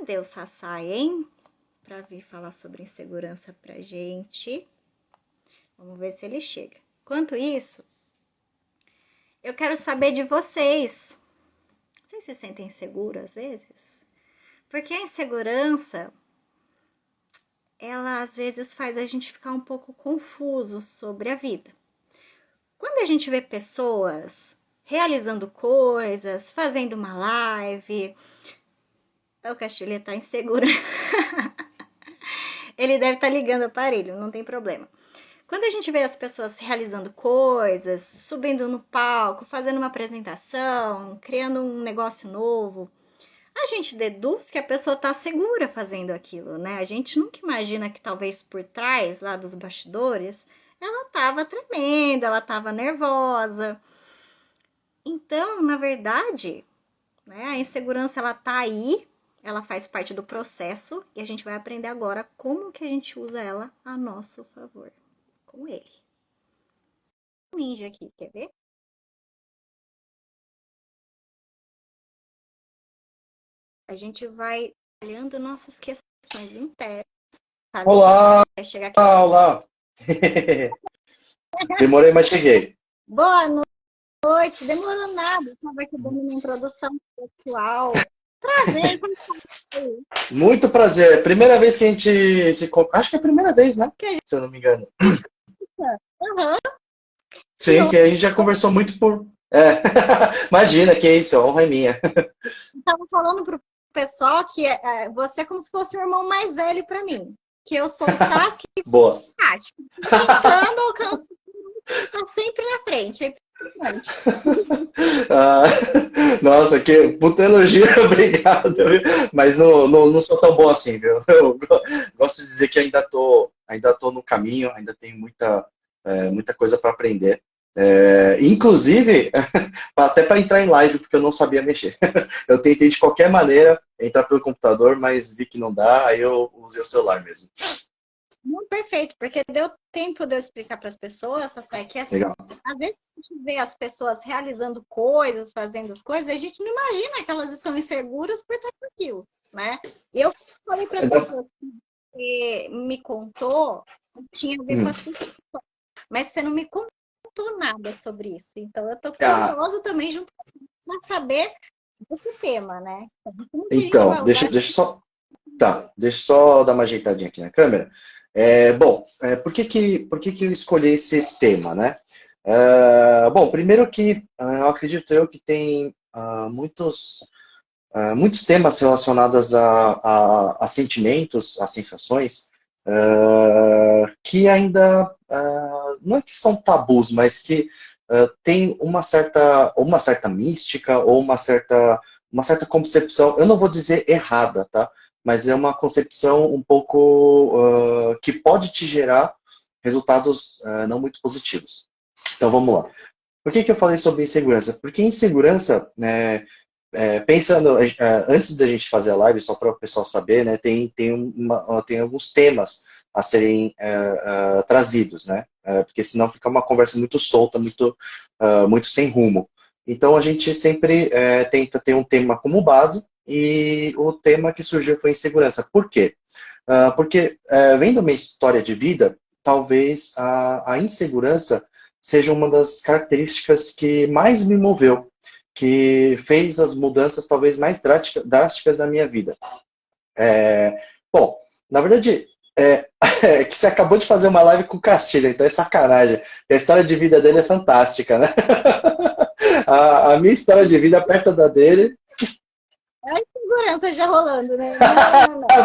Cadê o Sassai, hein? Para vir falar sobre insegurança pra gente. Vamos ver se ele chega. Enquanto isso, eu quero saber de vocês. Vocês se sentem seguros às vezes? Porque a insegurança, ela às vezes faz a gente ficar um pouco confuso sobre a vida. Quando a gente vê pessoas realizando coisas, fazendo uma live, o Castilho tá inseguro. Ele deve estar ligando o aparelho, não tem problema. Quando a gente vê as pessoas realizando coisas, subindo no palco, fazendo uma apresentação, criando um negócio novo, a gente deduz que a pessoa está segura fazendo aquilo, né? A gente nunca imagina que talvez por trás, lá dos bastidores, ela estava tremendo, ela estava nervosa. Então, na verdade, né, a insegurança ela tá aí, ela faz parte do processo e a gente vai aprender agora como que a gente usa ela a nosso favor. Com ele. Ninja aqui, quer ver? A gente vai olhando nossas questões internas. Sabe? Olá, Vai chegar aqui. olá. Demorei, mas cheguei. Boa noite. Demorou nada. Estava aqui dando uma introdução pessoal. Prazer. Muito prazer. Primeira vez que a gente se... Acho que é a primeira vez, né? Se eu não me engano. Uhum. Sim, a gente já conversou muito por... Imagina, que isso, a honra é minha. Estava falando pro pessoal que você é como se fosse o irmão mais velho para mim. Que eu sou o Sasuke. Boa. Cantando ou cantando, tá sempre na frente. É Nossa, que puta elogio, obrigado. Mas não sou tão bom assim, viu? Eu gosto de dizer que ainda tô no caminho, ainda tenho muita coisa para aprender. Inclusive, até para entrar em live, porque eu não sabia mexer. Eu tentei de qualquer maneira entrar pelo computador, mas vi que não dá, aí eu usei o celular mesmo. muito perfeito, porque deu tempo de eu explicar para as pessoas, Sassai, que assim, Legal. às vezes a gente vê as pessoas realizando coisas, fazendo as coisas, a gente não imagina que elas estão inseguras por trás daquilo, né? E eu falei para as pessoas que me contou, tinha a ver com as pessoas, mas você não me contou nada sobre isso. Então eu tô curiosa também junto para saber desse tema, né? Então, deixa eu só dar uma ajeitadinha aqui na câmera. Por que eu escolhi esse tema, né? Bom, primeiro que eu acredito que tem muitos temas relacionados a sentimentos, a sensações, que ainda não é que são tabus, mas que tem uma certa mística ou uma certa concepção, eu não vou dizer errada, tá? Mas é uma concepção um pouco que pode te gerar resultados não muito positivos. Então vamos lá. Por que eu falei sobre insegurança? Porque insegurança, né, pensando, antes da gente fazer a live, só para o pessoal saber, né, tem alguns temas a serem trazidos, né? Porque senão fica uma conversa muito solta, muito sem rumo. Então a gente sempre tenta ter um tema como base e o tema que surgiu foi insegurança. Por quê? Porque vendo minha história de vida, talvez a insegurança seja uma das características que mais me moveu, que fez as mudanças talvez mais drásticas da minha vida. Bom, na verdade, que você acabou de fazer uma live com o Castilho, então é sacanagem. A história de vida dele é fantástica, né? A minha história de vida perto da dele... A insegurança já rolando, né?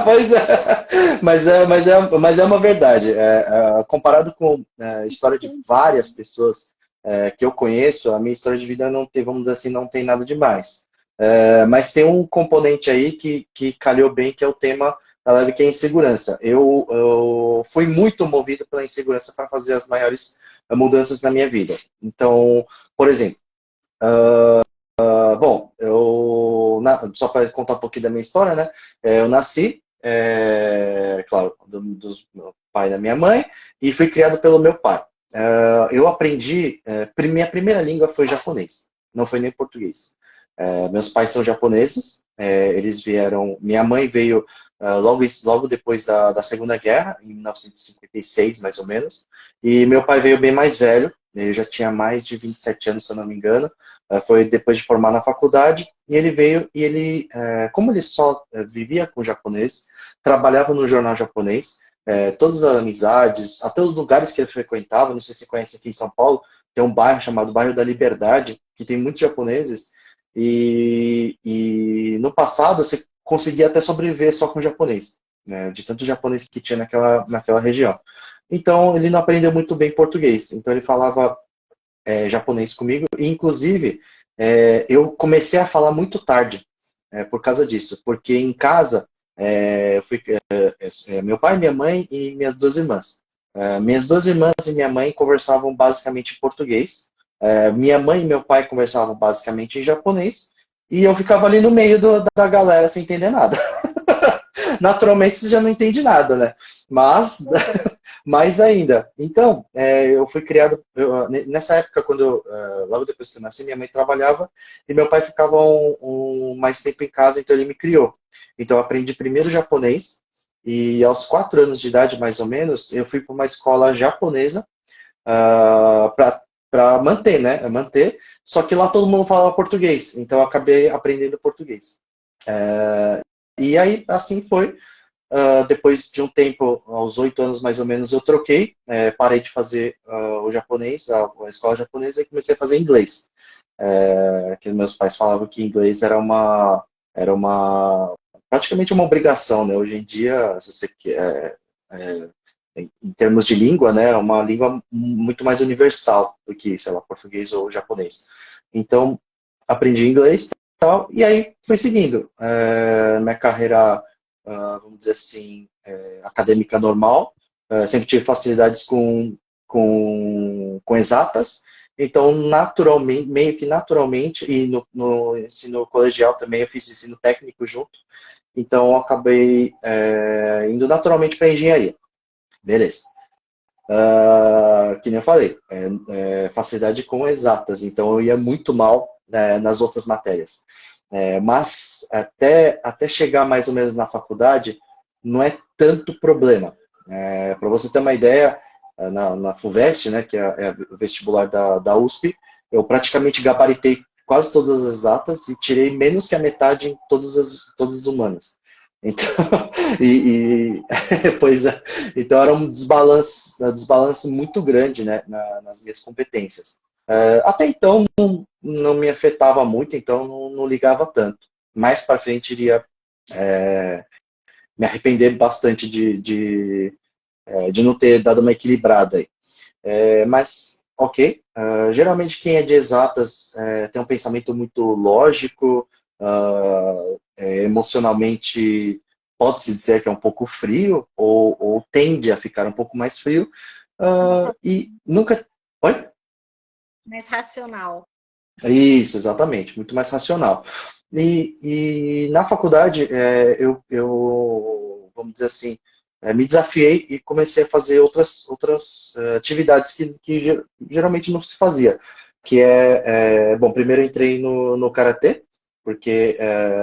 Pois é, mas é uma verdade. Comparado com a história de várias pessoas que eu conheço, a minha história de vida não tem, vamos dizer assim, não tem nada demais. Mas tem um componente aí que calhou bem, que é o tema da live, que é a insegurança. Eu fui muito movido pela insegurança para fazer as maiores mudanças na minha vida. Então, por exemplo, bom, só para contar um pouquinho da minha história, né? Eu nasci, claro, do meu pai e da minha mãe, e fui criado pelo meu pai. Eu aprendi, minha primeira língua foi japonês, não foi nem português. Meus pais são japoneses, eles vieram, minha mãe veio logo depois da Segunda Guerra, em 1956, mais ou menos, e meu pai veio bem mais velho, ele já tinha mais de 27 anos, se eu não me engano, foi depois de formar na faculdade, e ele veio, e ele, como ele só vivia com japonês, trabalhava no jornal japonês, todas as amizades, até os lugares que ele frequentava, não sei se você conhece aqui em São Paulo, tem um bairro chamado Bairro da Liberdade, que tem muitos japoneses, e no passado você conseguia até sobreviver só com japonês, né, de tanto japonês que tinha naquela região. Então ele não aprendeu muito bem português, então ele falava japonês comigo, e inclusive eu comecei a falar muito tarde por causa disso, porque em casa eu fui, meu pai, minha mãe e minhas duas irmãs. Minhas duas irmãs e minha mãe conversavam basicamente em português. Minha mãe e meu pai conversavam basicamente em japonês. E eu ficava ali no meio da galera sem entender nada. Naturalmente você já não entende nada, né? Mas, mais ainda. Então, eu fui criado. Nessa época, logo depois que eu nasci, minha mãe trabalhava e meu pai ficava mais tempo em casa, então ele me criou. Então, eu aprendi primeiro japonês. E aos 4 anos de idade, mais ou menos, eu fui para uma escola japonesa para manter, né? Manter. Só que lá todo mundo falava português, então eu acabei aprendendo português. E aí, assim foi. Depois de um tempo, aos 8 anos mais ou menos, eu troquei, parei de fazer o japonês, a escola japonesa, e comecei a fazer inglês. Que meus pais falavam que inglês era praticamente uma obrigação, né? Hoje em dia, se você quer, em termos de língua, né, é uma língua muito mais universal do que, sei lá, português ou japonês. Então, aprendi inglês e tal, e aí fui seguindo. Minha carreira, vamos dizer assim, acadêmica normal. Sempre tive facilidades com exatas, então, naturalmente, meio que naturalmente, e no ensino colegial também eu fiz ensino técnico junto, então eu acabei indo naturalmente para engenharia. Beleza. Que nem eu falei, facilidade com exatas, então eu ia muito mal nas outras matérias. Mas até chegar mais ou menos na faculdade, não é tanto problema. Para você ter uma ideia, na FUVEST, né, que é o vestibular da USP, eu praticamente gabaritei quase todas as exatas e tirei menos que a metade em todas as humanas. Então, e, pois é, então era um desbalanço muito grande, né, nas minhas competências. Até então não me afetava muito, então não ligava tanto. Mais para frente iria me arrepender bastante de não ter dado uma equilibrada aí. Mas, ok. Geralmente quem é de exatas tem um pensamento muito lógico, emocionalmente pode-se dizer que é um pouco frio, ou tende a ficar um pouco mais frio, e nunca... Oi? Mais racional. Isso, exatamente, muito mais racional. E na faculdade, vamos dizer assim, me desafiei e comecei a fazer outras atividades que geralmente não se fazia. Bom, primeiro eu entrei no Karatê, porque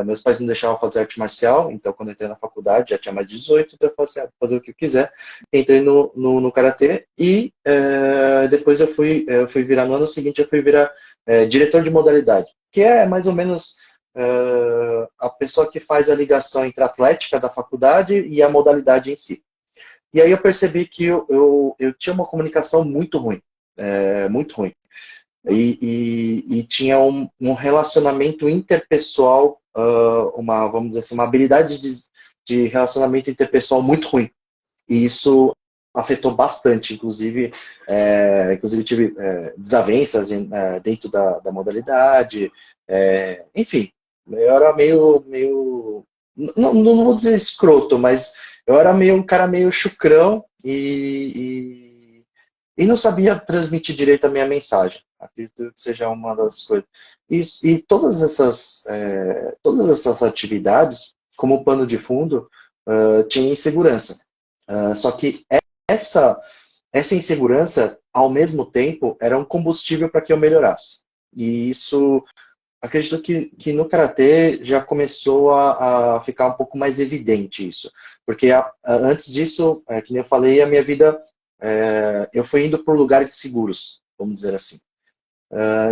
meus pais não deixavam fazer arte marcial, então quando eu entrei na faculdade, já tinha mais de 18, então eu falei assim, fazer o que eu quiser. Entrei no Karatê e depois eu fui virar, no ano seguinte eu fui virar diretor de modalidade, que é mais ou menos a pessoa que faz a ligação entre a atlética da faculdade e a modalidade em si. E aí eu percebi que eu tinha uma comunicação muito ruim, muito ruim. E tinha um relacionamento interpessoal, vamos dizer assim, uma habilidade de relacionamento interpessoal muito ruim. E isso afetou bastante, inclusive tive desavenças dentro da modalidade, enfim, eu era meio não vou dizer escroto, mas eu era um cara meio chucrão e não sabia transmitir direito a minha mensagem. Acredito que seja uma das coisas. E todas essas atividades, como pano de fundo, tinha insegurança. Só que essa insegurança, ao mesmo tempo, era um combustível para que eu melhorasse. E isso acredito que no karatê já começou a ficar um pouco mais evidente isso. Porque antes disso, que nem eu falei, a minha vida, eu fui indo por lugares seguros, vamos dizer assim.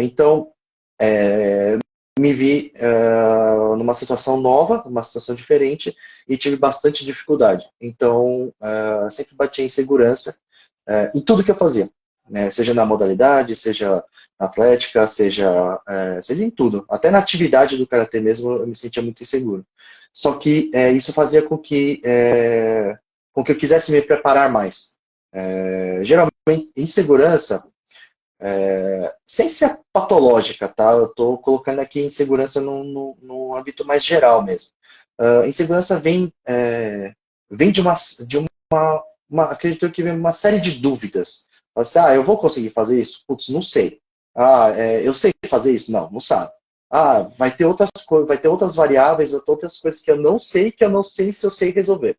Então, me vi numa situação nova, numa situação diferente, e tive bastante dificuldade. Então, sempre bati em insegurança em tudo que eu fazia, né? Seja na modalidade, seja na atlética, seja em tudo. Até na atividade do karatê mesmo, eu me sentia muito inseguro. Só que isso fazia com que eu quisesse me preparar mais. Geralmente, insegurança sem ser patológica, tá? Eu estou colocando aqui insegurança no âmbito mais geral mesmo. Insegurança vem acredito que vem uma série de dúvidas. Assim, eu vou conseguir fazer isso? Putz, não sei. Eu sei fazer isso? Não, não sabe. Vai ter outras coisas, vai ter outras variáveis, vai ter outras coisas que eu não sei se eu sei resolver.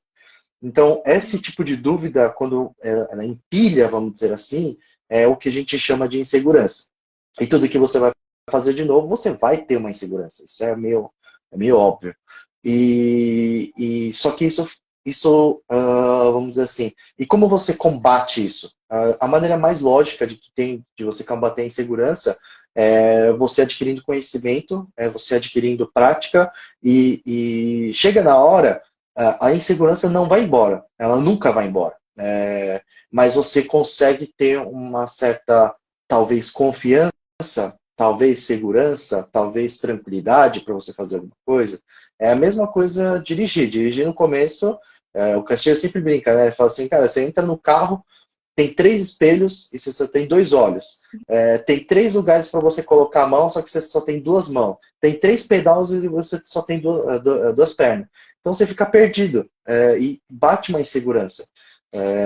Então, esse tipo de dúvida, quando ela empilha, vamos dizer assim, é o que a gente chama de insegurança. E tudo que você vai fazer de novo, você vai ter uma insegurança. Isso é meio óbvio. Só que vamos dizer assim, e como você combate isso? A maneira mais lógica que tem de você combater a insegurança é você adquirindo conhecimento, é você adquirindo prática, e chega na hora, a insegurança não vai embora, ela nunca vai embora. Mas você consegue ter uma certa, talvez, confiança, talvez segurança, talvez tranquilidade para você fazer alguma coisa. É a mesma coisa dirigir. Dirigir no começo, o Castilho sempre brinca, né? Ele fala assim, cara, você entra no carro, tem 3 espelhos e você só tem 2 olhos. Tem 3 lugares para você colocar a mão, só que você só tem 2 mãos. Tem 3 pedais e você só tem 2 pernas. Então você fica perdido e bate uma insegurança.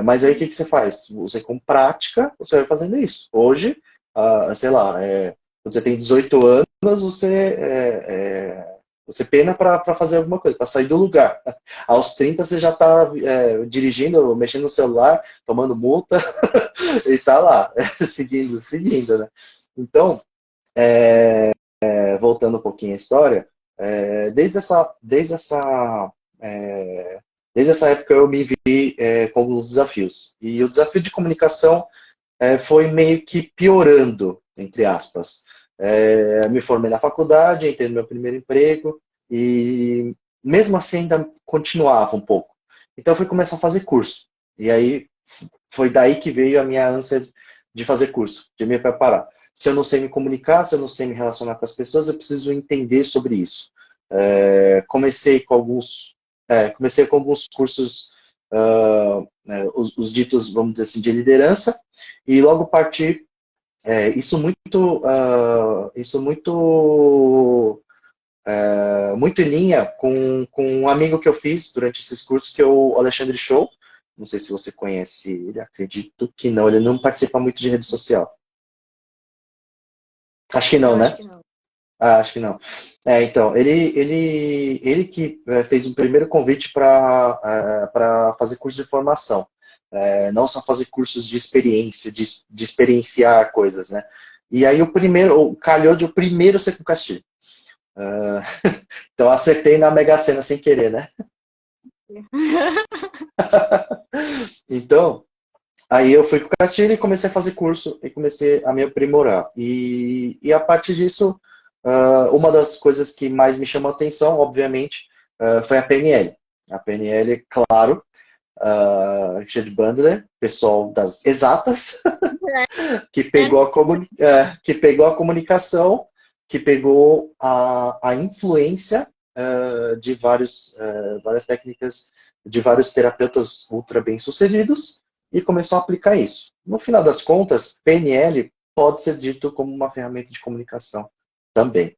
Mas aí o que você faz? Você com prática, você vai fazendo isso. Hoje, sei lá, quando você tem 18 anos, você pena para fazer alguma coisa, para sair do lugar. Aos 30 você já está dirigindo, mexendo no celular, tomando multa e está lá, seguindo, né? Então, voltando um pouquinho à história, desde essa época eu me vi com alguns desafios. E o desafio de comunicação foi meio que piorando, entre aspas. Me formei na faculdade, entrei no meu primeiro emprego e mesmo assim ainda continuava um pouco. Então eu fui começar a fazer curso. E aí foi daí que veio a minha ânsia de fazer curso, de me preparar. Se eu não sei me comunicar, se eu não sei me relacionar com as pessoas, eu preciso entender sobre isso. Comecei com alguns cursos, os ditos, vamos dizer assim, de liderança, e logo parti muito em linha com um amigo que eu fiz durante esses cursos, que é o Alexandre Show. Não sei se você conhece ele, acredito que não. Ele não participa muito de rede social. Acho que Eu não, acho né? que não. Acho que não. Então, ele que fez o primeiro convite para fazer curso de formação. Não só fazer cursos de experiência, de experienciar coisas, né? E aí calhou de o primeiro ser com Castilho. Ah, então acertei na Mega Sena sem querer, né? Então, aí eu fui com o Castilho e comecei a fazer curso e comecei a me aprimorar. E a partir disso, uma das coisas que mais me chamou a atenção, obviamente, foi a PNL. A PNL, claro, Richard Bandler, pessoal das exatas, que pegou a comunicação, que pegou a influência de várias técnicas, de vários terapeutas ultra bem-sucedidos, e começou a aplicar isso. No final das contas, PNL pode ser dito como uma ferramenta de comunicação também.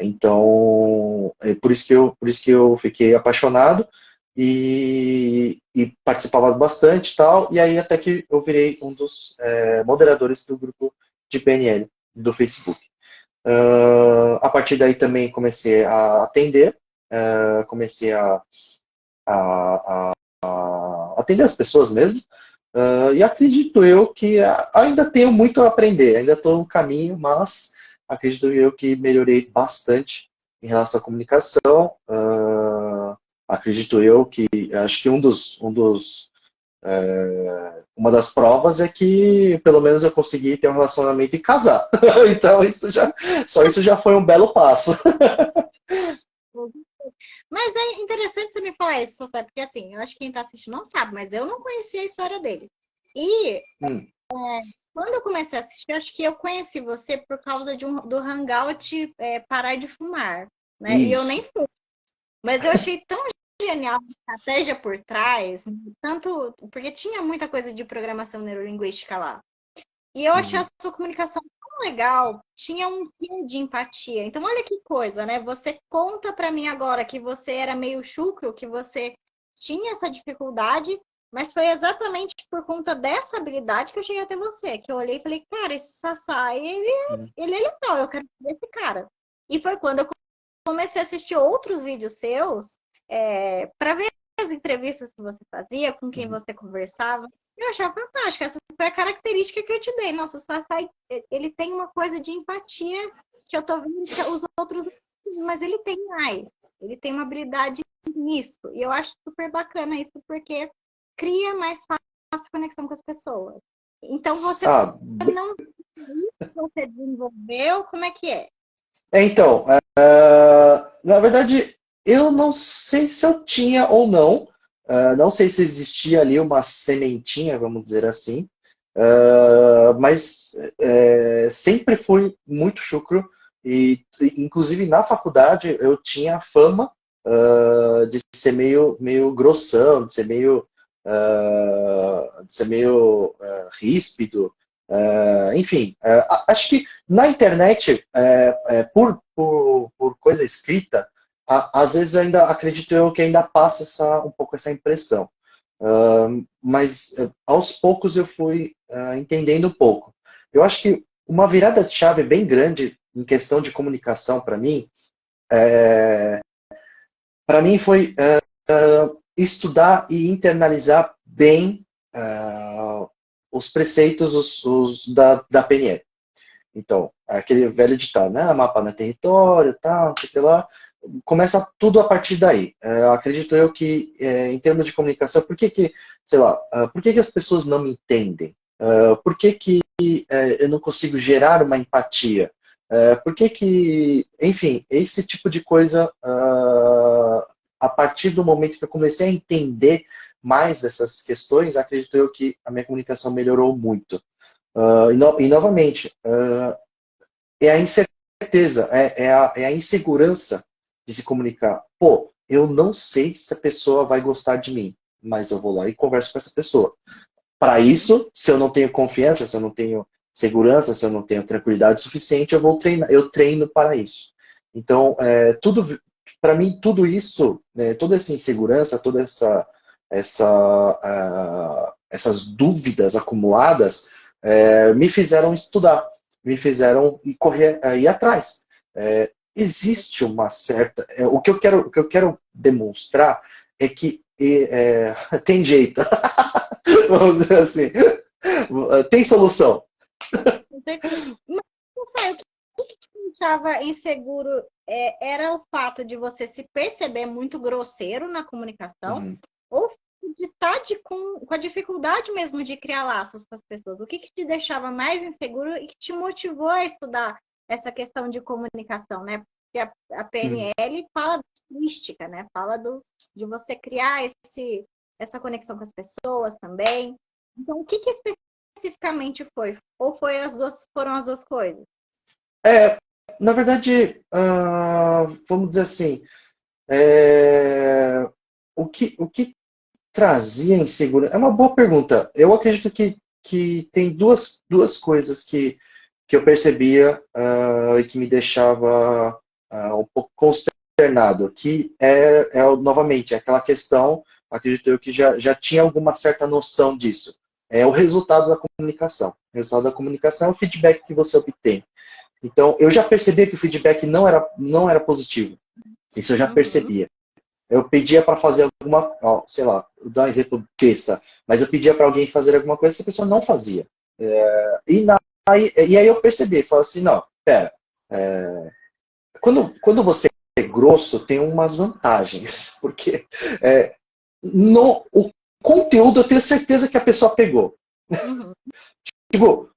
Então, por isso que eu fiquei apaixonado e participava bastante e tal, e aí até que eu virei um dos moderadores do grupo de PNL do Facebook. A partir daí também comecei a atender, comecei a atender as pessoas mesmo, e acredito eu que ainda tenho muito a aprender, ainda estou no caminho, mas acredito eu que melhorei bastante em relação à comunicação. Acredito eu que, acho que uma das provas é que pelo menos eu consegui ter um relacionamento e casar. Então só isso já foi um belo passo. Mas é interessante você me falar isso, sabe? Porque assim, eu acho que quem tá assistindo não sabe, mas eu não conhecia a história dele. E Hum, quando eu comecei a assistir, eu acho que eu conheci você por causa do Hangout Parar de Fumar, né? E eu nem isso. fui. Mas eu achei tão genial a estratégia por trás, tanto porque tinha muita coisa de programação neurolinguística lá. E eu achei a Uhum, sua comunicação tão legal, tinha um quê de empatia. Então, olha que coisa, né? Você conta pra mim agora que você era meio chucro, que você tinha essa dificuldade, mas foi exatamente por conta dessa habilidade que eu cheguei até você, que eu olhei e falei, cara, esse Sassai, uhum, ele é legal, eu quero ver esse cara. E foi quando eu comecei a assistir outros vídeos seus, para ver as entrevistas que você fazia, com quem uhum. você conversava. Eu achava fantástico. Essa foi a característica que eu te dei. Nossa, o Sassai, ele tem uma coisa de empatia que eu tô vendo que os outros não, mas ele tem mais. Ele tem uma habilidade nisso. E eu acho super bacana isso, porque cria mais fácil conexão com as pessoas. Então, você Ah, não você desenvolveu, como é que é? então, na verdade, eu não sei se eu tinha ou não. Não sei se existia ali uma sementinha, vamos dizer assim. Mas sempre fui muito chucro e, inclusive, na faculdade eu tinha fama de ser meio grossão, de ser meio ríspido. Enfim, acho que na internet, por coisa escrita, às vezes ainda acredito eu que ainda passa um pouco essa impressão. Mas aos poucos eu fui entendendo um pouco. Eu acho que uma virada de chave bem grande em questão de comunicação para mim foi estudar e internalizar bem os preceitos da PNL. Então, aquele velho ditado, né? Mapa no território, tal, não sei o que lá. Começa tudo a partir daí. Acredito eu que, em termos de comunicação, sei lá, por que as pessoas não me entendem? Por que eu não consigo gerar uma empatia? Enfim, esse tipo de coisa, a partir do momento que eu comecei a entender mais dessas questões, acredito eu que a minha comunicação melhorou muito. E novamente, é a incerteza, é a insegurança de se comunicar. Pô, eu não sei se a pessoa vai gostar de mim, mas eu vou lá e converso com essa pessoa. Para isso, se eu não tenho confiança, se eu não tenho segurança, se eu não tenho tranquilidade suficiente, eu vou treinar, eu treino para isso. Então, para mim, tudo isso, toda essa insegurança, essas dúvidas acumuladas, me fizeram estudar, me fizeram ir atrás. Existe uma certa. O que eu quero demonstrar é que tem jeito. Vamos dizer assim. Tem solução. Não sei. Mas, Rafael, o que te deixava inseguro era o fato de você se perceber muito grosseiro na comunicação Uhum. ou de estar com a dificuldade mesmo de criar laços com as pessoas? O que te deixava mais inseguro e que te motivou a estudar essa questão de comunicação, né? Porque a Uhum. PNL fala da linguística, né? Fala de você criar essa conexão com as pessoas também. Então, o que especificamente foi? Ou foram as duas coisas? É, na verdade, vamos dizer assim, é, o que trazia insegurança? É uma boa pergunta. Eu acredito que tem duas coisas que eu percebia e que me deixava um pouco consternado, que novamente, aquela questão, acredito eu que já tinha alguma certa noção disso. É o resultado da comunicação. O resultado da comunicação é o feedback que você obtém. Então, eu já percebia que o feedback não era positivo. Isso eu já Uhum. percebia. Eu pedia para fazer sei lá, vou dar um exemplo besta, mas eu pedia para alguém fazer alguma coisa e essa pessoa não fazia. E aí eu percebi, falei assim, não, pera. Quando você é grosso, tem umas vantagens, porque é, o conteúdo eu tenho certeza que a pessoa pegou. Uhum. Tipo,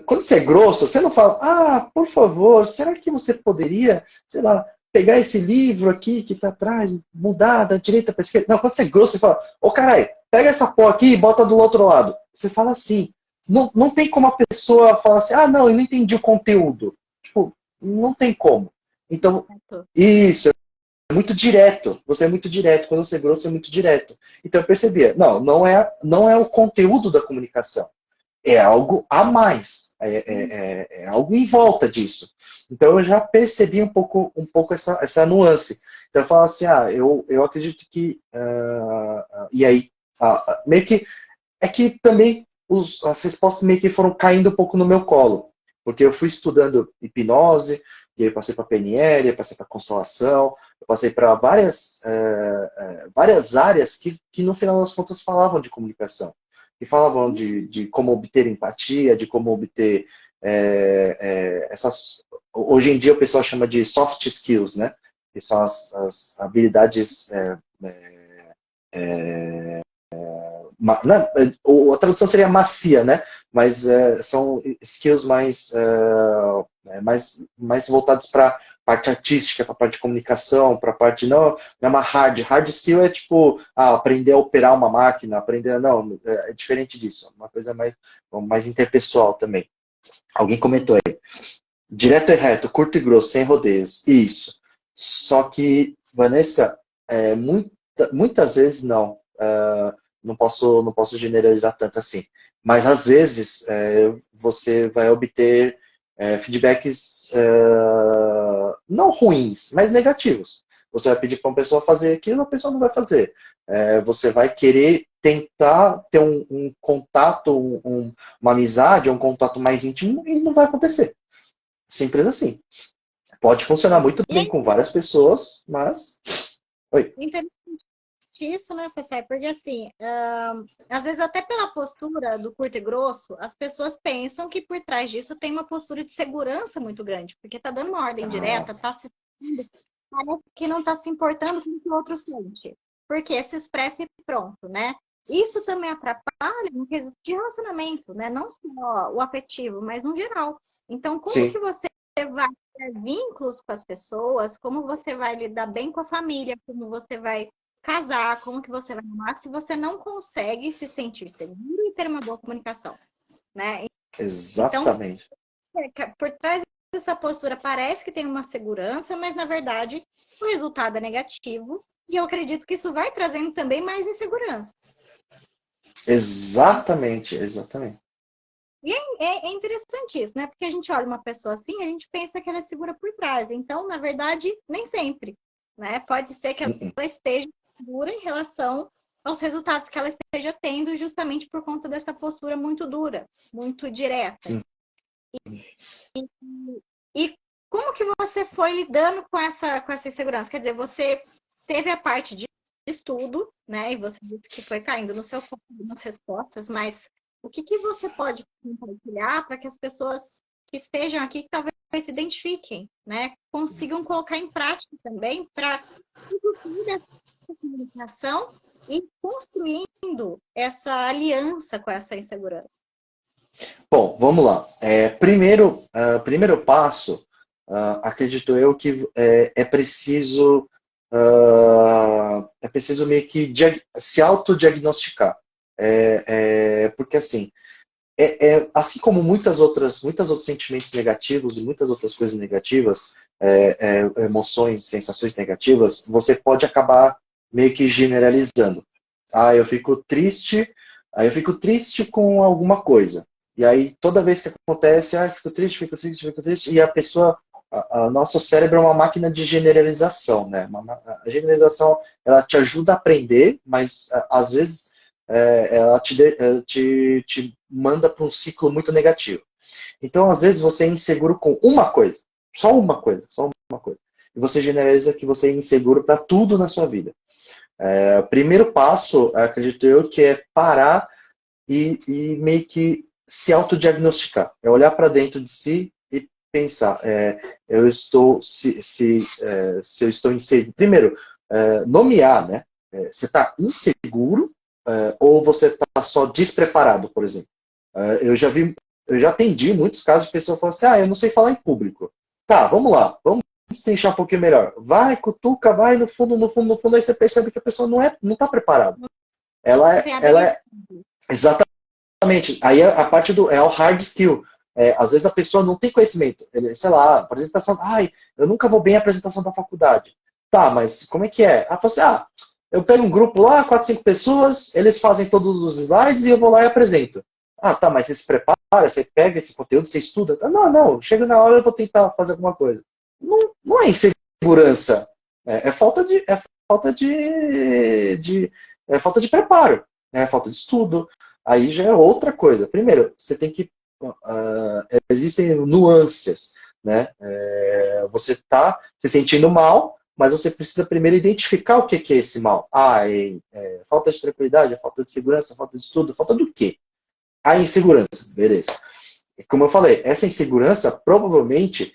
quando você é grosso, você não fala, ah, por favor, será que você poderia, sei lá, pegar esse livro aqui que tá atrás, mudar da direita para esquerda? Não, quando você é grosso, você fala, ô caralho, pega essa porra aqui e bota do outro lado. Você fala assim. Não tem como a pessoa falar assim, ah, não, eu não entendi o conteúdo. Tipo, não tem como. Então, isso, é muito direto. Você é muito direto. Quando você é grosso, é muito direto. Então eu percebia, não é o conteúdo da comunicação, é algo a mais, é algo em volta disso. Então eu já percebi um pouco essa nuance. Então eu falo assim, eu acredito que, e aí, meio que, é que também as respostas meio que foram caindo um pouco no meu colo, porque eu fui estudando hipnose, e aí eu passei para PNL, eu passei para constelação, eu passei para várias áreas que no final das contas falavam de comunicação, que falavam de como obter empatia, de como obter essas. Hoje em dia o pessoal chama de soft skills, né? Que são as habilidades. A tradução seria macia, né? Mas são skills mais voltados para a parte artística, para a parte de comunicação, para a parte. Não é uma hard skill, é tipo aprender a operar uma máquina, aprender. Não, é diferente disso, uma coisa mais interpessoal também. Alguém comentou aí. Direto e reto, curto e grosso, sem rodeios. Isso. Só que, Vanessa, muitas vezes não. Não posso generalizar tanto assim. Mas às vezes você vai obter feedbacks não ruins, mas negativos. Você vai pedir para uma pessoa fazer aquilo, a pessoa não vai fazer. Você vai querer tentar ter um contato, uma amizade, um contato mais íntimo e não vai acontecer. Simples assim. Pode funcionar muito E bem é com várias pessoas, mas. Oi. interessante isso, né, Cessé? Porque assim, às vezes até pela postura do curto e grosso, as pessoas pensam que por trás disso tem uma postura de segurança muito grande, porque tá dando uma ordem Ah, direta, tá se parece que não tá se importando com o que o outro sente. Porque se expressa e pronto, né? Isso também atrapalha no quesito de relacionamento, né? Não só o afetivo, mas no geral. Então, como sim, que você vai ter vínculos com as pessoas, como você vai lidar bem com a família, como você vai casar, como que você vai amar, se você não consegue se sentir seguro e ter uma boa comunicação, né? Então, exatamente. por trás dessa postura parece que tem uma segurança, mas na verdade o resultado é negativo e eu acredito que isso vai trazendo também mais insegurança. Exatamente, exatamente. E é interessante isso, né? Porque a gente olha uma pessoa assim, a gente pensa que ela é segura por trás. Então, na verdade, nem sempre, né? Pode ser que ela Uh-uh. esteja segura em relação aos resultados que ela esteja tendo, justamente por conta dessa postura muito dura, muito direta. E como que você foi lidando com essa insegurança? Quer dizer, você teve a parte de estudo, né? E você disse que foi caindo no seu foco nas respostas, mas o que você pode compartilhar para que as pessoas que estejam aqui que talvez se identifiquem, né? Consigam colocar em prática também para usufruir dessa comunicação e construindo essa aliança com essa insegurança. Bom, vamos lá. Primeiro passo, acredito eu que é preciso meio que se autodiagnosticar. Porque assim, assim como muitos outros sentimentos negativos e muitas outras coisas negativas, emoções, sensações negativas, você pode acabar meio que generalizando. Ah, eu fico triste com alguma coisa. E aí, toda vez que acontece, fico triste, fico triste, e a pessoa, nosso cérebro é uma máquina de generalização, né? A generalização, ela te ajuda a aprender, mas às vezes ela te manda para um ciclo muito negativo. Então, às vezes, você é inseguro com uma coisa, só uma coisa, só uma coisa. E você generaliza que você é inseguro para tudo na sua vida. O primeiro passo, acredito eu, que é parar e meio que se autodiagnosticar. É olhar para dentro de si e pensar, eu estou, se eu estou inseguro, primeiro, nomear, né? Você está inseguro ou você está só despreparado, por exemplo? Eu já atendi muitos casos de pessoas falando assim, eu não sei falar em público. Tá, vamos lá, vamos destrinchar um pouquinho melhor. Vai, cutuca, vai no fundo, no fundo, no fundo, aí você percebe que a pessoa não está preparada. Ela é exatamente. Aí a parte é o hard skill. Às vezes a pessoa não tem conhecimento. Sei lá, apresentação. Eu nunca vou bem à apresentação da faculdade. Tá, mas como é que é? Fala assim, eu pego um grupo lá, 4, 5 pessoas, eles fazem todos os slides e eu vou lá e apresento. Tá, mas você se prepara, você pega esse conteúdo, você estuda. Não, chega na hora eu vou tentar fazer alguma coisa. Não é insegurança. É falta de, é falta de preparo, é falta de estudo. Aí já é outra coisa. Primeiro, você tem que. Existem nuances, né? Você está se sentindo mal, mas você precisa primeiro identificar o que é esse mal. Falta de tranquilidade, falta de segurança, falta de estudo, falta do quê? A insegurança, beleza. Como eu falei, essa insegurança provavelmente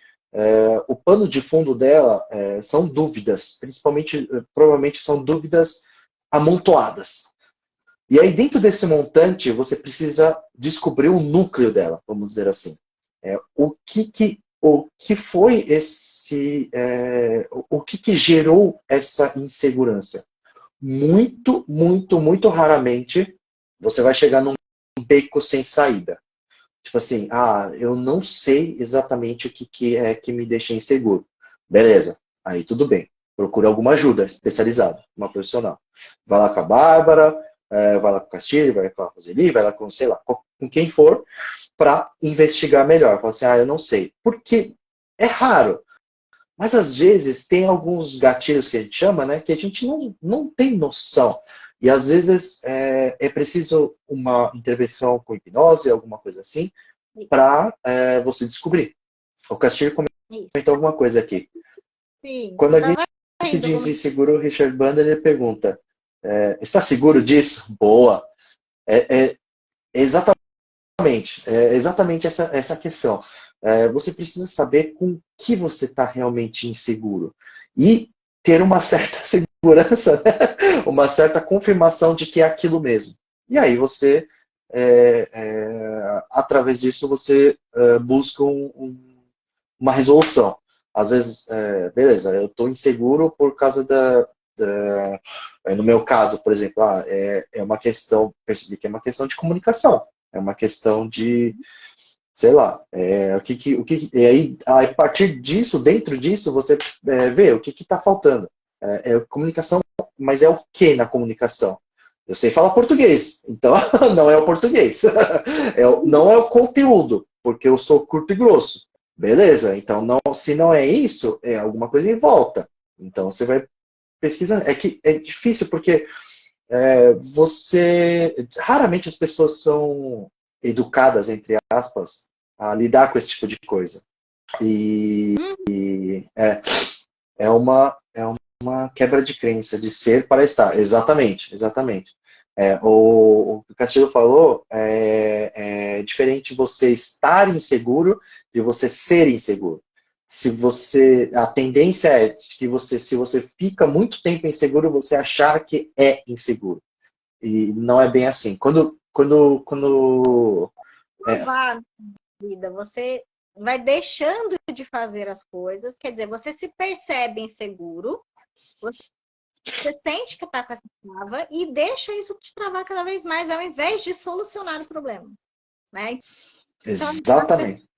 o pano de fundo dela são dúvidas, principalmente, provavelmente são dúvidas amontoadas. E aí, dentro desse montante, você precisa descobrir o núcleo dela, vamos dizer assim. O que foi esse. O que gerou essa insegurança? Muito, muito, muito raramente você vai chegar num beco sem saída. Tipo assim, eu não sei exatamente o que é que me deixa inseguro. Beleza, aí tudo bem. Procura alguma ajuda especializada, uma profissional. Vai lá com a Bárbara, vai lá com o Castilho, vai lá com a Roseli, vai lá com, sei lá, com quem for, para investigar melhor. Fala assim, eu não sei. Porque é raro. Mas às vezes tem alguns gatilhos que a gente chama, né, que a gente não tem noção. E às vezes é preciso uma intervenção com hipnose, alguma coisa assim, para você descobrir. O Castilho comentou alguma coisa aqui. Sim, Quando alguém se diz inseguro, o Richard Bandler ele pergunta: está seguro disso? Boa. É exatamente essa questão. Você precisa saber com que você está realmente inseguro. E ter uma certa segurança, né? Uma certa confirmação de que é aquilo mesmo. E aí você, através disso, você busca uma resolução. Às vezes, beleza, eu estou inseguro por causa no meu caso, por exemplo, é uma questão, percebi que é uma questão de comunicação. É uma questão de, sei lá, e aí, a partir disso, dentro disso, você vê o que está faltando. Comunicação, mas é o que na comunicação? Eu sei falar português, então não é o português. Não é o conteúdo, porque eu sou curto e grosso. Beleza, então se não é isso, é alguma coisa em volta. Então você vai pesquisando. É que é difícil porque raramente as pessoas são educadas, entre aspas, a lidar com esse tipo de coisa. E é uma quebra de crença, de ser para estar. Exatamente, exatamente. O que o Castilho falou é diferente você estar inseguro de você ser inseguro. A tendência é que se você fica muito tempo inseguro, você achar que é inseguro. E não é bem assim. Vá, vida, você vai deixando de fazer as coisas, quer dizer, você se percebe inseguro, você sente que está com essa trava e deixa isso te travar cada vez mais, ao invés de solucionar o problema, né? Então, exatamente.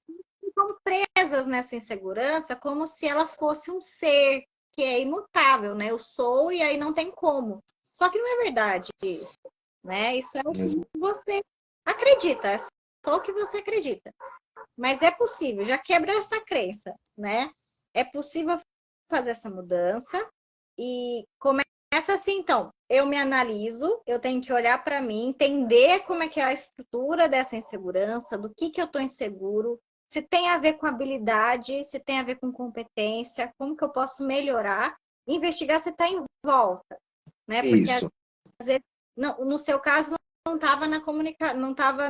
ficam presas nessa insegurança como se ela fosse um ser que é imutável, né? Eu sou e aí não tem como. Só que não é verdade isso, né? Isso é o que você acredita, é só o que você acredita. Mas é possível, já quebra essa crença, né? É possível fazer essa mudança e começa assim, então. Eu me analiso, eu tenho que olhar para mim, entender como é que é a estrutura dessa insegurança, do que eu estou inseguro, se tem a ver com habilidade, se tem a ver com competência, como que eu posso melhorar, investigar se está em volta, né? Porque Isso. às vezes, no seu caso, não estava na comunicação, não estava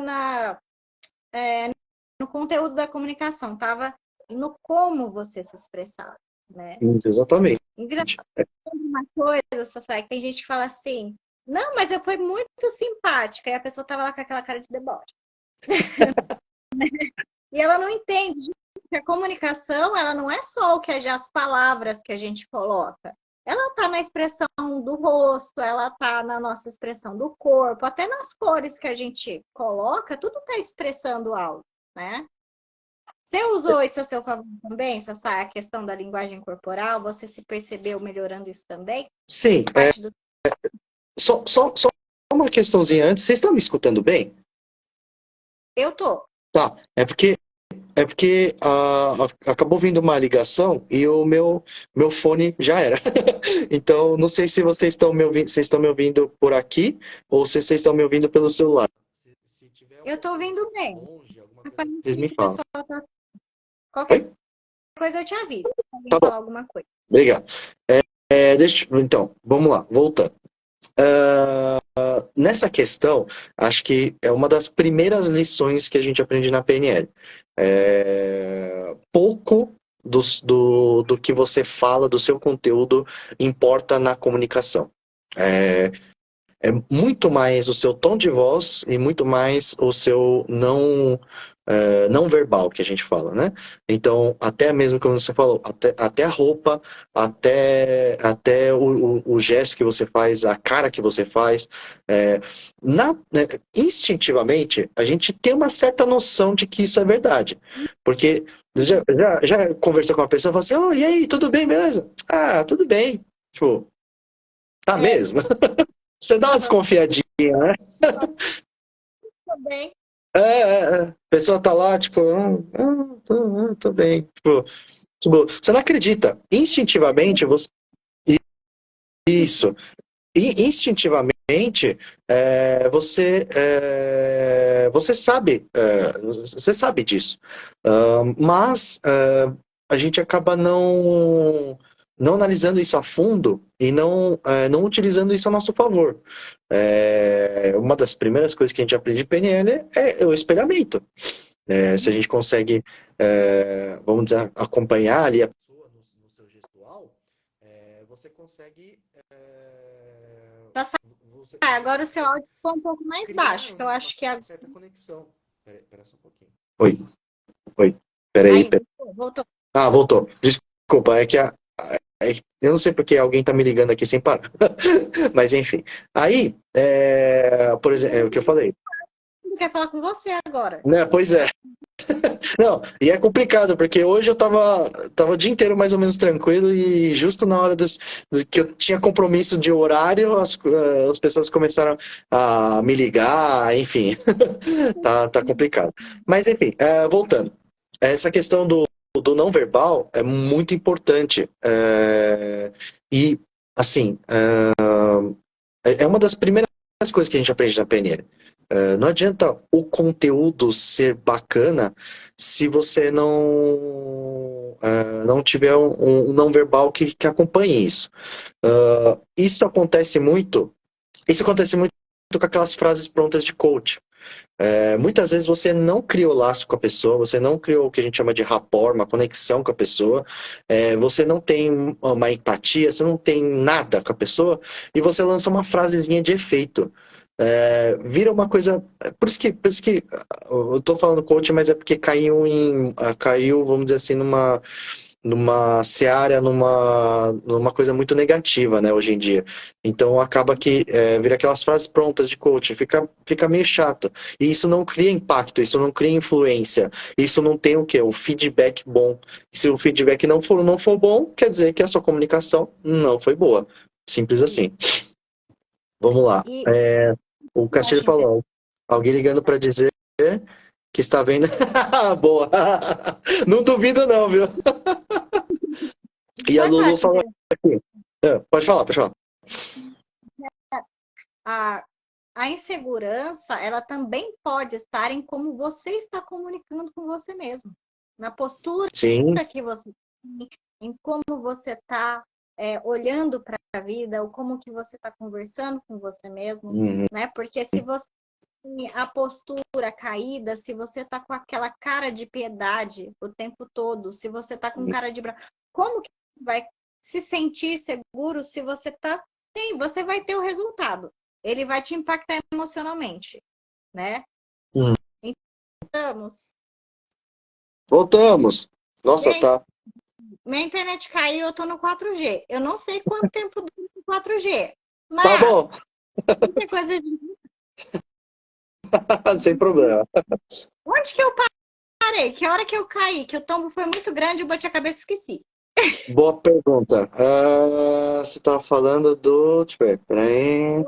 no conteúdo da comunicação, estava no como você se expressar, né? Exatamente. Engraçado, uma coisa, Sassai, que tem gente que fala assim, não, mas eu fui muito simpática, e a pessoa tava lá com aquela cara de deboche. E ela não entende que a comunicação, ela não é só o que é as palavras que a gente coloca. Ela está na expressão do rosto, ela está na nossa expressão do corpo, até nas cores que a gente coloca, tudo está expressando algo, né? Você usou isso a seu favor também, Sassá, a questão da linguagem corporal? Você se percebeu melhorando isso também? Sim, Parte do... só uma questãozinha antes. Vocês estão me escutando bem? Eu tô. Tá, é porque acabou vindo uma ligação e o meu fone já era. Então, não sei se vocês estão me ouvindo por aqui ou se vocês estão me ouvindo pelo celular. Se tiver Eu tô ouvindo bem. longe, alguma coisa, Aparentemente vocês me o falam. pessoal tá... Qualquer Oi? coisa eu te aviso. Se alguém Tá bom, falar alguma coisa. obrigado. Então, vamos lá, voltando. Nessa questão, acho que é uma das primeiras lições que a gente aprende na PNL. Pouco do que você fala, do seu conteúdo, importa na comunicação. É, é muito mais o seu tom de voz e muito mais o seu não verbal que a gente fala, né? Então, até mesmo como você falou, até a roupa, até o gesto que você faz, a cara que você faz, instintivamente, a gente tem uma certa noção de que isso é verdade. Porque já conversou com uma pessoa e fala assim, oh, e aí, tudo bem, beleza? Ah, tudo bem. Tipo, tá É, mesmo? Você dá uma aham, desconfiadinha, né? tudo bem. A pessoa tá lá, tipo, tô bem. Tipo, você não acredita. Instintivamente, isso. E instintivamente, você sabe disso. Mas a gente acaba não analisando isso a fundo e não utilizando isso a nosso favor. Uma das primeiras coisas que a gente aprende em PNL é o espelhamento. Se a gente consegue, vamos dizer, acompanhar ali a pessoa no seu gestual, você consegue, Tá certo. você, Ah, você agora o seu consegue áudio ficou um pouco mais criar baixo, que eu uma acho que certa conexão. Pera só um pouquinho. Oi, peraí. aí voltou. Ah, voltou. Desculpa, eu não sei porque alguém tá me ligando aqui sem parar. Mas enfim. Aí, por exemplo, é o que eu falei. Não quer falar com você agora. Né, pois é. Não, e é complicado, porque hoje eu tava o dia inteiro mais ou menos tranquilo e justo na hora do que eu tinha compromisso de horário, as pessoas começaram a me ligar, enfim, tá complicado. Mas enfim, voltando. Essa questão do não verbal é muito importante. E, assim, é uma das primeiras coisas que a gente aprende na PNL. Não adianta o conteúdo ser bacana se você não tiver um não verbal que acompanhe isso. Isso acontece muito. Isso acontece muito com aquelas frases prontas de coach. Muitas vezes você não cria o laço com a pessoa, você não criou o que a gente chama de rapport, uma conexão com a pessoa, você não tem uma empatia, você não tem nada com a pessoa, e você lança uma frasezinha de efeito. Vira uma coisa. Por isso que eu tô falando coach, mas é porque caiu, vamos dizer assim, numa seara, numa coisa muito negativa, né, hoje em dia. Então acaba que vira aquelas frases prontas de coaching, fica meio chato. E isso não cria impacto, isso não cria influência, isso não tem o quê? Um feedback bom. Se o feedback não for bom, quer dizer que a sua comunicação não foi boa. Simples assim. Vamos lá. E O eu Castilho acho interessante. falou, alguém ligando para dizer que está vendo. Boa! Não duvido não, viu? E a Sabe o que eu Lulu acho falou interessante? aqui. Pode falar, pode falar. A, a insegurança, ela também pode estar em como você está comunicando com você mesmo. Na postura Sim. que você tem, em como você está olhando para a vida, ou como que você está conversando com você mesmo, Uhum. né? Porque se você a postura caída, se você tá com aquela cara de piedade o tempo todo, se você tá com cara de bravo, como que vai se sentir seguro se você tá. Sim, você vai ter o resultado. Ele vai te impactar emocionalmente, né? Hum. Então, Voltamos. Nossa, gente, tá. minha internet caiu, eu tô no 4G. Eu não sei quanto tempo dura o 4G, Tá mas bom, muita coisa de. sem problema. Onde que eu parei? Que hora que eu caí? Que o tombo foi muito grande, eu bati a cabeça e esqueci. Boa pergunta. Você estava falando do. Deixa eu ver, peraí.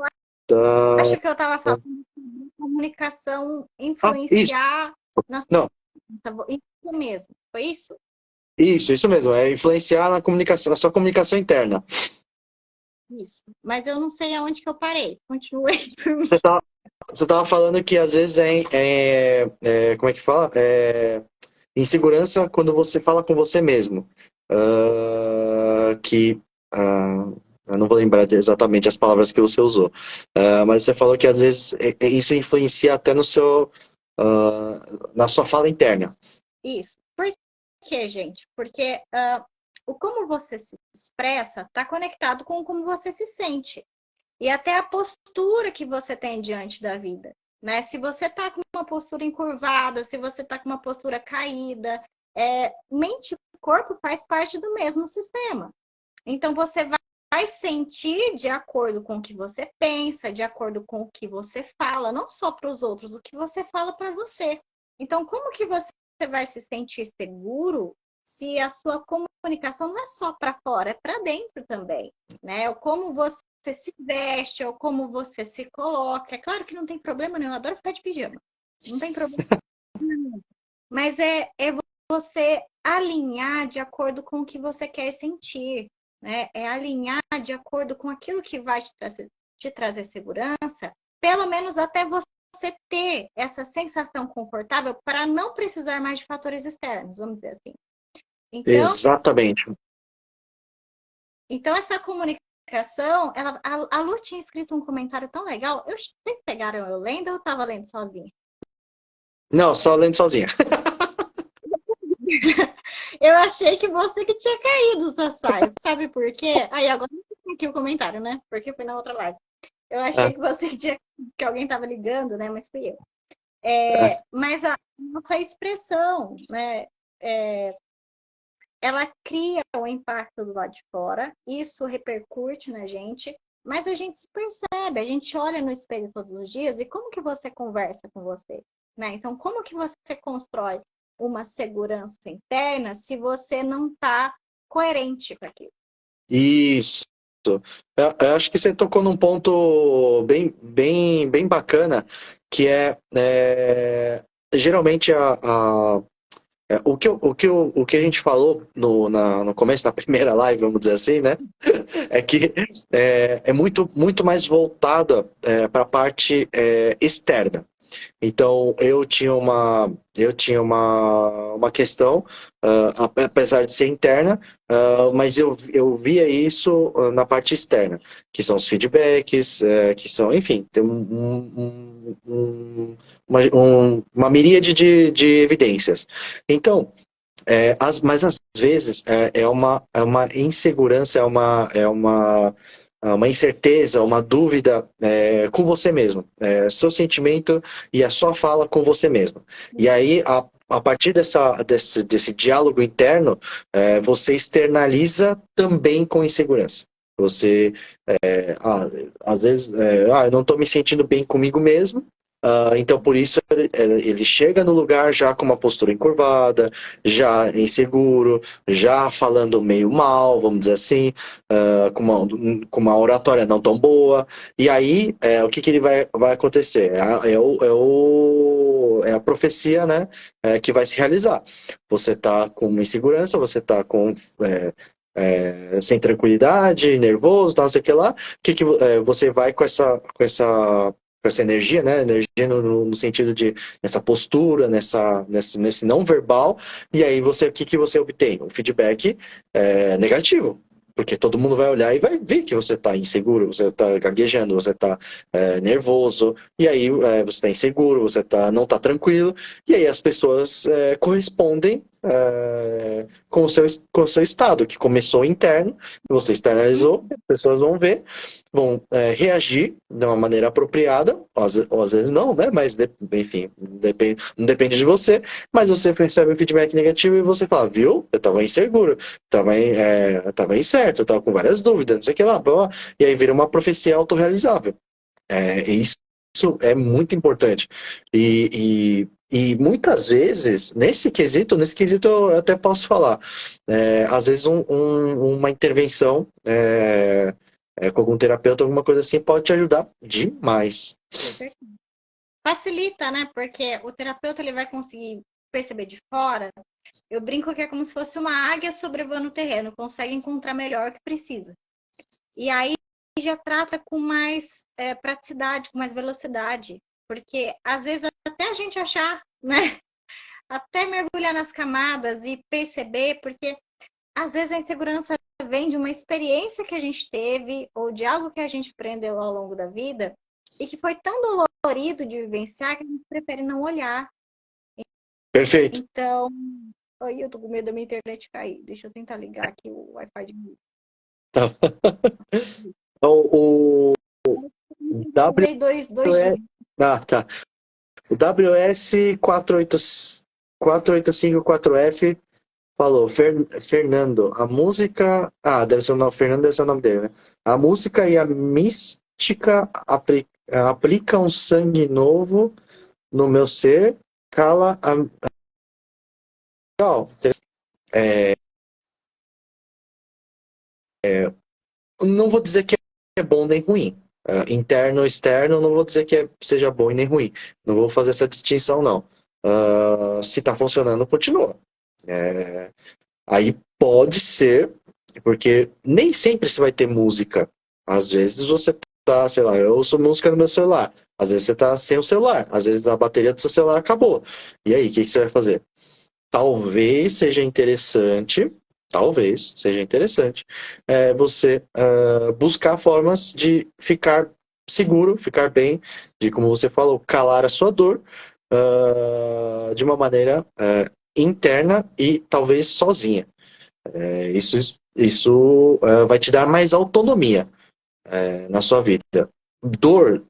Da... Acho que eu tava falando de comunicação Ah, isso. influenciar na Não, isso mesmo. Foi isso? isso mesmo. É influenciar na comunicação, na sua comunicação interna. Isso. Mas eu não sei aonde que eu parei. Continuei por mim. Você tá, você tava falando que às vezes como é que fala? Insegurança quando você fala com você mesmo. Que eu não vou lembrar exatamente as palavras que você usou. Mas você falou que às vezes isso influencia até no seu na sua fala interna. Isso. Por quê, gente? Porque o como você se expressa está conectado com como você se sente. E até a postura que você tem diante da vida. Né? Se você está com uma postura encurvada, se você está com uma postura caída, mente e corpo faz parte do mesmo sistema. Então você vai sentir de acordo com o que você pensa, de acordo com o que você fala, não só para os outros, o que você fala para você. Então, como que você vai se sentir seguro se a sua comunicação não é só para fora, é para dentro também, né? Ou como você se veste, ou como você se coloca. É claro que não tem problema nenhum, eu adoro ficar de pijama. Não tem problema nenhum. Mas é você alinhar de acordo com o que você quer sentir, né? É alinhar de acordo com aquilo que vai te trazer segurança, pelo menos até você ter essa sensação confortável para não precisar mais de fatores externos, vamos dizer assim. Então, Exatamente. essa comunicação, a Lu tinha escrito um comentário tão legal. Vocês pegaram eu lendo ou eu estava lendo sozinha? Não, só lendo sozinha. Eu achei que você que tinha caído, Sassai. Sabe por quê? Aí agora não aqui o comentário, né? Porque foi na outra live. Eu achei Ah, que você que tinha que alguém estava ligando, né? Mas fui eu. ah. Mas a nossa expressão, né? Ela cria um impacto do lado de fora, isso repercute na gente, mas a gente se percebe, a gente olha no espelho todos os dias e como que você conversa com você, né? Então, como que você constrói uma segurança interna se você não está coerente com aquilo? Isso. Eu acho que você tocou num ponto bem bacana, que geralmente o que a gente falou no começo, na primeira live, vamos dizer assim, né? É que é muito mais voltada para a parte externa. Então, eu tinha uma questão, apesar de ser interna, mas eu via isso na parte externa, que são os feedbacks, que são, enfim, tem uma miríade de evidências. Então, mas às vezes é uma insegurança, é uma incerteza, uma dúvida com você mesmo, seu sentimento e a sua fala com você mesmo. E aí, a partir desse diálogo interno, você externaliza também com insegurança. Você, às vezes, eu não estou me sentindo bem comigo mesmo. Então, por isso, ele chega no lugar já com uma postura encurvada, já inseguro, já falando meio mal, vamos dizer assim, com uma oratória não tão boa. E aí, o que ele vai acontecer? É a profecia, né, que vai se realizar. Você está com uma insegurança, você está sem tranquilidade, nervoso, não sei o que lá. Você vai com essa energia, né? Energia no sentido de nessa postura, nesse não verbal, e aí o que você obtém? Um feedback negativo. Porque todo mundo vai olhar e vai ver que você está inseguro, você está gaguejando, você está nervoso, e aí você está inseguro, você não está tranquilo, e aí as pessoas correspondem com o seu estado, que começou interno, você externalizou, as pessoas vão ver, vão reagir de uma maneira apropriada, ou às vezes não, né? Mas, enfim, não depende de você, mas você recebe um feedback negativo e você fala, viu? Eu estava inseguro, tava incerto, eu tava com várias dúvidas, não sei o que lá, blá, blá, e aí vira uma profecia autorrealizável. E isso é muito importante. E muitas vezes, nesse quesito eu até posso falar, às vezes uma intervenção com algum terapeuta, alguma coisa assim, pode te ajudar demais. Facilita, né? Porque o terapeuta ele vai conseguir perceber de fora. Eu brinco que é como se fosse uma águia sobrevoando o terreno, consegue encontrar melhor o que precisa. E aí já trata com mais praticidade, com mais velocidade. Porque às vezes até a gente achar, né? Até mergulhar nas camadas e perceber, porque às vezes a insegurança vem de uma experiência que a gente teve ou de algo que a gente aprendeu ao longo da vida e que foi tão dolorido de vivenciar que a gente prefere não olhar. Perfeito. Então, aí eu tô com medo da minha internet cair. Deixa eu tentar ligar aqui o Wi-Fi de mim. Tá. Então, o W. Dois dias. Ah, tá. O WS 4854F falou, Fernando, a música. Ah, deve ser o nome, Fernando deve ser o nome dele, né? A música e a mística aplicam sangue novo no meu ser, cala a. Legal. Não vou dizer que é bom nem ruim. Interno ou externo, não vou dizer que seja bom e nem ruim. Não vou fazer essa distinção, não. Se está funcionando, continua. Aí pode ser, porque nem sempre você vai ter música. Às vezes você tá, sei lá, eu ouço música no meu celular. Às vezes você tá sem o celular. Às vezes a bateria do seu celular acabou. E aí, o que você vai fazer? Talvez seja interessante você buscar formas de ficar seguro, ficar bem, de, como você falou, calar a sua dor de uma maneira interna e talvez sozinha. Isso vai te dar mais autonomia na sua vida. Dor,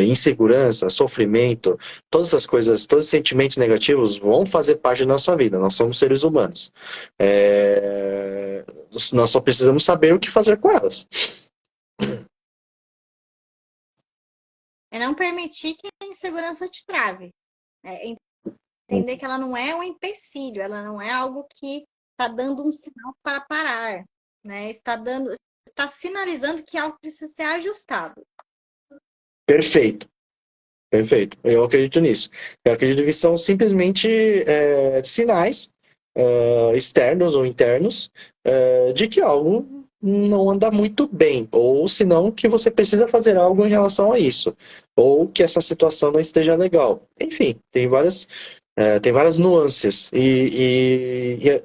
insegurança, sofrimento, todas essas coisas, todos os sentimentos negativos vão fazer parte da nossa vida. Nós somos seres humanos. Nós só precisamos saber o que fazer com elas. É não permitir que a insegurança te trave. Entender que ela não é um empecilho, ela não é algo que está dando um sinal para parar, né? Está sinalizando que algo precisa ser ajustado. Perfeito. Perfeito. Eu acredito nisso. Eu acredito que são simplesmente sinais externos ou internos de que algo não anda muito bem, ou senão que você precisa fazer algo em relação a isso, ou que essa situação não esteja legal. Enfim, tem várias nuances e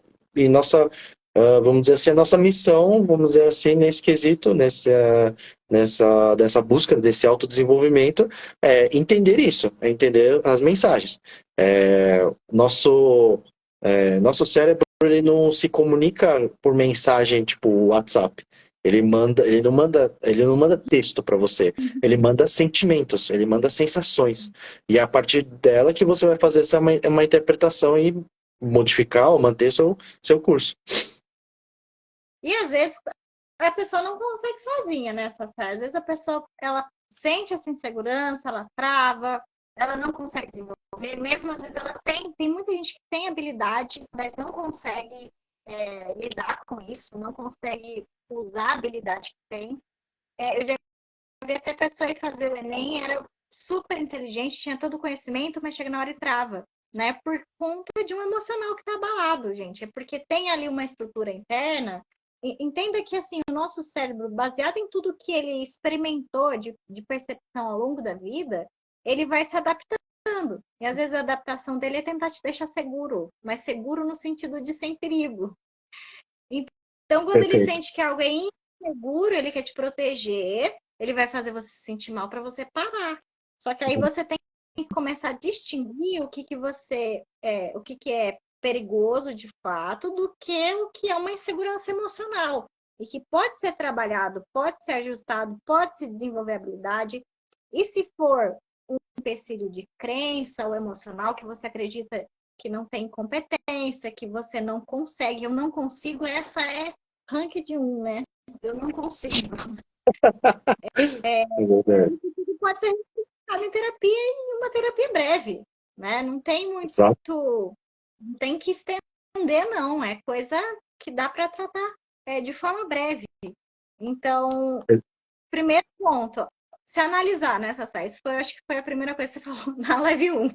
nossa, vamos dizer assim, a nossa missão, vamos dizer assim, nesse quesito, nessa busca desse autodesenvolvimento, é entender isso, é entender as mensagens. Nosso cérebro ele não se comunica por mensagem tipo WhatsApp. Ele não manda texto para você. Ele manda sentimentos, ele manda sensações. E é a partir dela que você vai fazer uma interpretação e modificar ou manter seu curso. E às vezes a pessoa não consegue sozinha nessa fase. Às vezes a pessoa ela sente essa insegurança, ela trava, ela não consegue desenvolver. Mesmo às vezes ela tem muita gente que tem habilidade, mas não consegue lidar com isso, não consegue usar a habilidade que tem. Eu já vi até pessoa ir fazer o Enem, era super inteligente, tinha todo o conhecimento, mas chega na hora e trava. Né, por conta de um emocional que está abalado, gente. É porque tem ali uma estrutura interna. Entenda que assim, o nosso cérebro, baseado em tudo que ele experimentou de percepção ao longo da vida, ele vai se adaptando. E às vezes a adaptação dele é tentar te deixar seguro, mas seguro no sentido de sem perigo. Então, quando ele Perfeito. sente que algo é inseguro, ele quer te proteger, ele vai fazer você se sentir mal para você parar. Só que aí você tem que começar a distinguir o que é perigoso de fato do que o que é uma insegurança emocional. E que pode ser trabalhado, pode ser ajustado, pode se desenvolver habilidade. E se for um empecilho de crença ou emocional que você acredita que não tem competência, que você não consegue, eu não consigo, essa é rank de um, né? Eu não consigo. É verdade. Isso pode ser registrado em terapia, em uma terapia breve, né? Não tem Exato. muito, não tem que estender, não. É coisa que dá para tratar de forma breve. Então, primeiro ponto, se analisar nessa série. Isso foi, acho que foi a primeira coisa que você falou na live 1.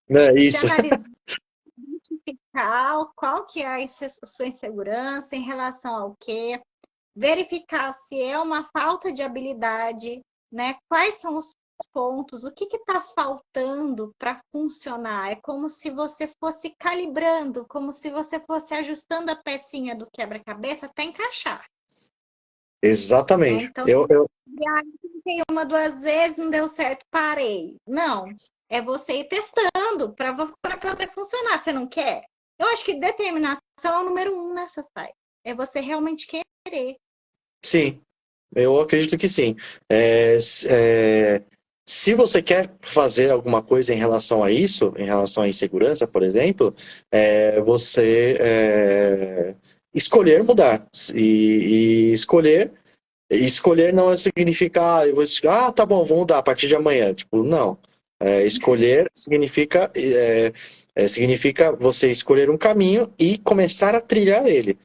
É Se isso. analisar, identificar qual que é a sua insegurança em relação ao quê, verificar se é uma falta de habilidade, né? Quais são os pontos, o que está faltando para funcionar? É como se você fosse calibrando, como se você fosse ajustando a pecinha do quebra-cabeça até encaixar, né? Exatamente. Então, Eu, tentei uma, duas vezes, não deu certo, parei. Não, é você ir testando para fazer funcionar. Você não quer? Eu acho que determinação é o número um nessa site. É você realmente querer. sim, eu acredito que sim. Se você quer fazer alguma coisa em relação a isso, em relação à insegurança, por exemplo, você escolher mudar. E escolher não significa, eu vou, tá bom, vou mudar a partir de amanhã. Tipo, não. Escolher significa você escolher um caminho e começar a trilhar ele.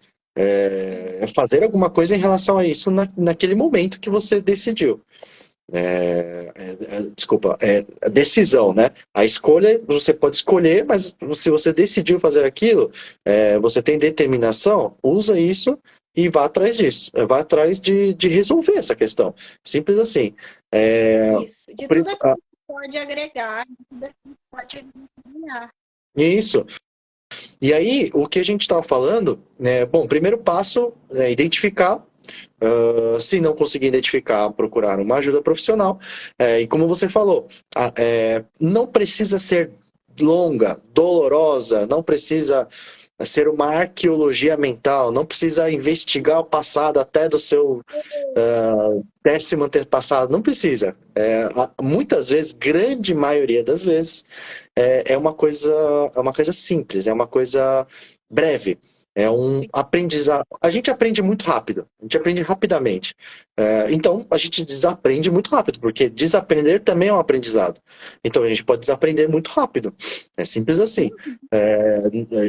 Fazer alguma coisa em relação a isso naquele momento que você decidiu. Desculpa, a decisão, né? A escolha, você pode escolher, mas se você decidiu fazer aquilo, você tem determinação, usa isso e vá atrás disso. Vá atrás de resolver essa questão. Simples assim. Isso. De tudo aquilo que pode agregar, de tudo aquilo que pode ganhar. Isso. E aí, o que a gente estava falando, né? Bom, primeiro passo é identificar. Se não conseguir identificar, procurar uma ajuda profissional. E como você falou, não precisa ser longa, dolorosa, não precisa ser uma arqueologia mental, não precisa investigar o passado até do seu décimo antepassado, não precisa. Muitas vezes, grande maioria das vezes, é uma coisa simples, é uma coisa breve. É um aprendizado. A gente aprende muito rápido, a gente aprende rapidamente. Então, a gente desaprende muito rápido, porque desaprender também é um aprendizado. Então, a gente pode desaprender muito rápido. É simples assim.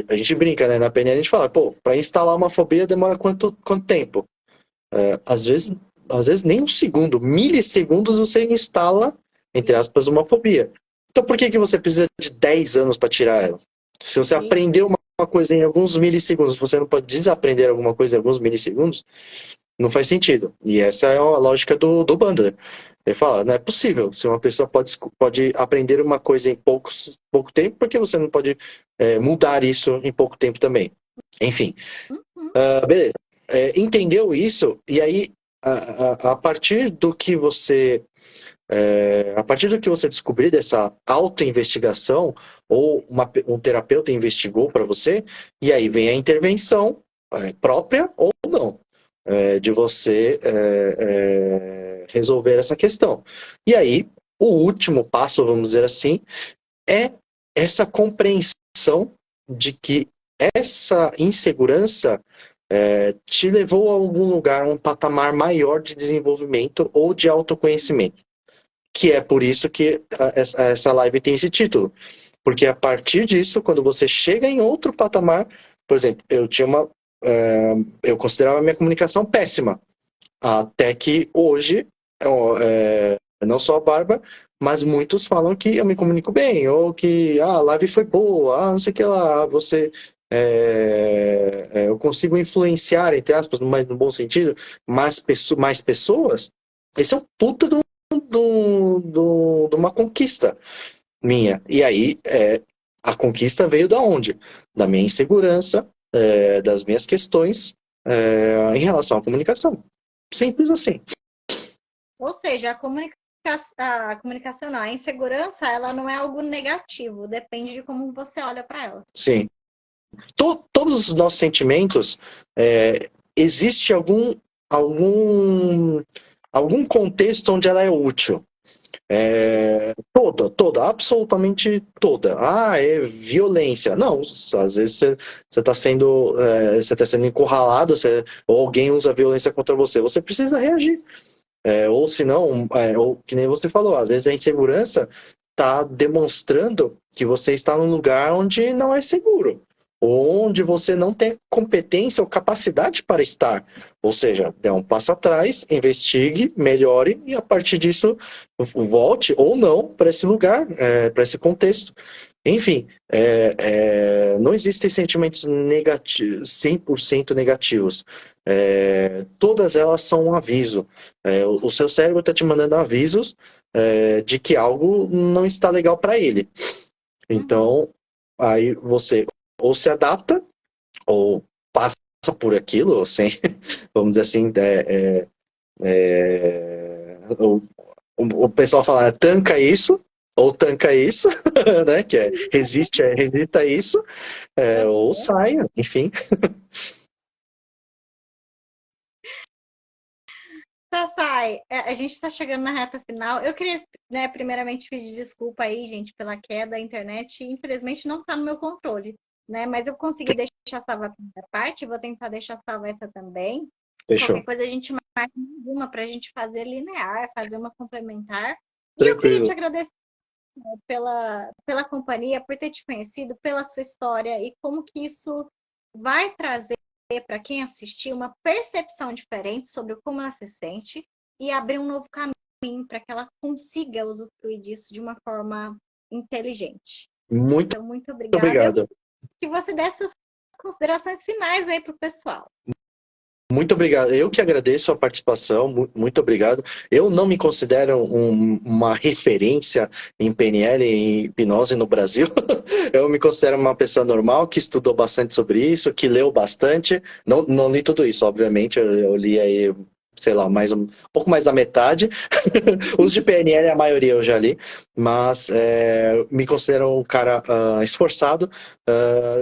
A gente brinca, né? Na PNL a gente fala, pô, para instalar uma fobia demora quanto tempo? Às vezes nem um segundo, milissegundos você instala, entre aspas, uma fobia. Então, por que você precisa de 10 anos para tirar ela? Se você aprendeu uma coisa em alguns milissegundos, você não pode desaprender alguma coisa em alguns milissegundos, não faz sentido. E essa é a lógica do Bandler. Ele fala, não é possível. Se uma pessoa pode aprender uma coisa em pouco tempo, por que você não pode mudar isso em pouco tempo também? Enfim, Uhum. beleza. Entendeu isso? E aí, a partir do que você descobrir dessa autoinvestigação, ou um terapeuta investigou para você, e aí vem a intervenção própria ou não, de você resolver essa questão. E aí, o último passo, vamos dizer assim, é essa compreensão de que essa insegurança te levou a algum lugar, um patamar maior de desenvolvimento ou de autoconhecimento. Que é por isso que essa live tem esse título. Porque a partir disso, quando você chega em outro patamar, por exemplo, eu considerava a minha comunicação péssima. Até que hoje, não só a Bárbara, mas muitos falam que eu me comunico bem, ou que a live foi boa, não sei o que lá, eu consigo influenciar, entre aspas, mas no bom sentido, mais pessoas. Esse é um puta de uma conquista minha. E aí, a conquista veio da onde? Da minha insegurança, das minhas questões, em relação à comunicação. Simples assim. Ou seja, a comunicação não, a insegurança, ela não é algo negativo, depende de como você olha para ela. Sim. Todos os nossos sentimentos, existe algum, algum contexto onde ela é útil. Toda, absolutamente toda. Ah, é violência. Não, às vezes você tá sendo encurralado, ou alguém usa violência contra você. Você precisa reagir. Ou se não, ou que nem você falou, às vezes a insegurança está demonstrando que você está num lugar onde não é seguro, ou onde você não tem competência ou capacidade para estar. Ou seja, dê um passo atrás, investigue, melhore e a partir disso volte ou não para esse lugar, para esse contexto. Enfim, não existem sentimentos negativos, 100% negativos. Todas elas são um aviso. O seu cérebro está te mandando avisos de que algo não está legal para ele. Então, aí você ou se adapta, ou passa por aquilo, sem, vamos dizer assim, o pessoal fala, tanca isso, ou tanca isso, né? Que resista a isso, ou saia, enfim. Sassai, a gente está chegando na reta final. Eu queria, né, primeiramente pedir desculpa aí, gente, pela queda da internet. Infelizmente não está no meu controle, né? Mas eu consegui deixar salva a primeira parte, vou tentar deixar salva essa também. Qualquer Fechou. coisa a gente marca uma para a gente fazer linear, fazer uma complementar. E eu queria te Tranquilo. agradecer pela companhia, por ter te conhecido, pela sua história e como que isso vai trazer para quem assistir uma percepção diferente sobre como ela se sente e abrir um novo caminho para que ela consiga usufruir disso de uma forma inteligente. Muito Então, muito obrigada. Eu obrigado. que você desse suas considerações finais aí para o pessoal. Muito obrigado. Eu que agradeço a participação, muito obrigado. Eu não me considero uma referência em PNL e hipnose no Brasil. Eu me considero uma pessoa normal que estudou bastante sobre isso, que leu bastante. Não li tudo isso, obviamente. Eu li aí, sei lá, um pouco mais da metade. Os de PNL, a maioria eu já li, mas me considero um cara esforçado.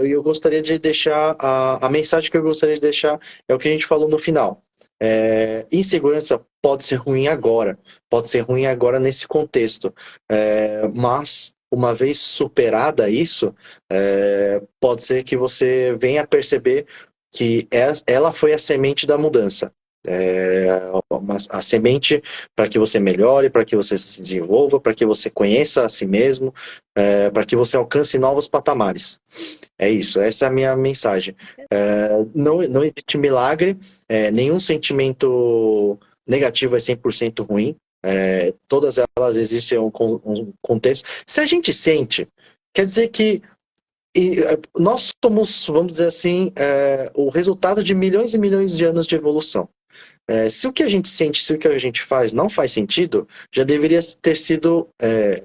E eu gostaria de deixar a mensagem que eu gostaria de deixar é o que a gente falou no final. Insegurança pode ser ruim agora nesse contexto, mas uma vez superada isso, pode ser que você venha a perceber que ela foi a semente da mudança. A semente para que você melhore, para que você se desenvolva, para que você conheça a si mesmo, para que você alcance novos patamares. É isso, essa é a minha mensagem. Não existe milagre, nenhum sentimento negativo é 100% ruim, todas elas existem um contexto. Se a gente sente, quer dizer que nós somos, vamos dizer assim, o resultado de milhões e milhões de anos de evolução. Se o que a gente sente, se o que a gente faz não faz sentido, já deveria ter sido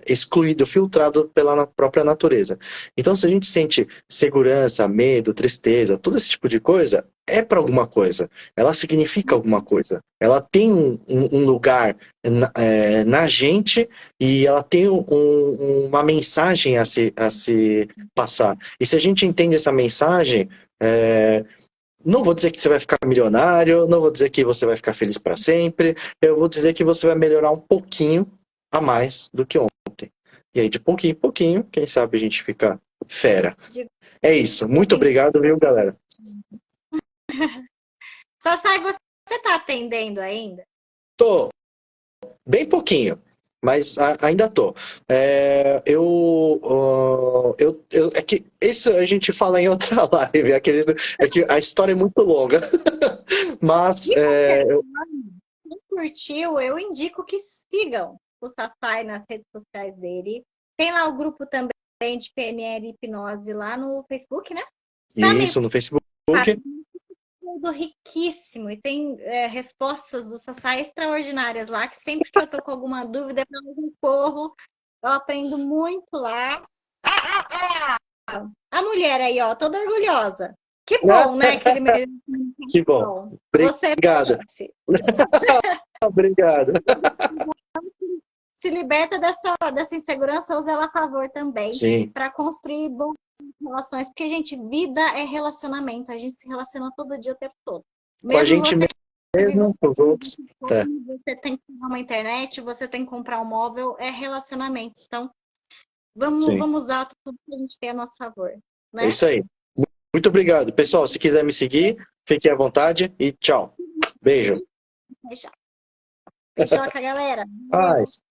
excluído, filtrado pela própria natureza. Então, se a gente sente segurança, medo, tristeza, todo esse tipo de coisa, é para alguma coisa. Ela significa alguma coisa. Ela tem um lugar na gente e ela tem uma mensagem a se passar. E se a gente entende essa mensagem, não vou dizer que você vai ficar milionário, não vou dizer que você vai ficar feliz para sempre, eu vou dizer que você vai melhorar um pouquinho a mais do que ontem. E aí, de pouquinho em pouquinho, quem sabe a gente fica fera. É isso. Muito obrigado, viu, galera? Sassai, você está atendendo ainda? Tô. Bem pouquinho, mas ainda tô. É que isso a gente fala em outra live, é que a história é muito longa. Mas De qualquer forma, quem curtiu, eu indico que sigam o Sassai nas redes sociais dele. Tem lá o grupo também de PNL e hipnose lá no Facebook, né? Tá meio isso no Facebook. conteúdo riquíssimo e tem respostas do Sassai extraordinárias lá, que sempre que eu tô com alguma dúvida, eu corro, eu aprendo muito lá. A mulher aí, ó, toda orgulhosa. Que bom, né? Que ele merece. Que bom. Você Obrigado. merece. Obrigado. Se liberta dessa insegurança, usa ela a favor também, Sim. para construir boas relações, porque, gente, vida é relacionamento, a gente se relaciona todo dia, o tempo todo. Com a gente mesmo, com os outros. É. Você tem que comprar uma internet, você tem que comprar um móvel, é relacionamento. Então, vamos usar tudo que a gente tem a nosso favor. Né? É isso aí. Muito obrigado. Pessoal, se quiser me seguir, fique à vontade e tchau. Beijo. Beijoca, galera. Paz.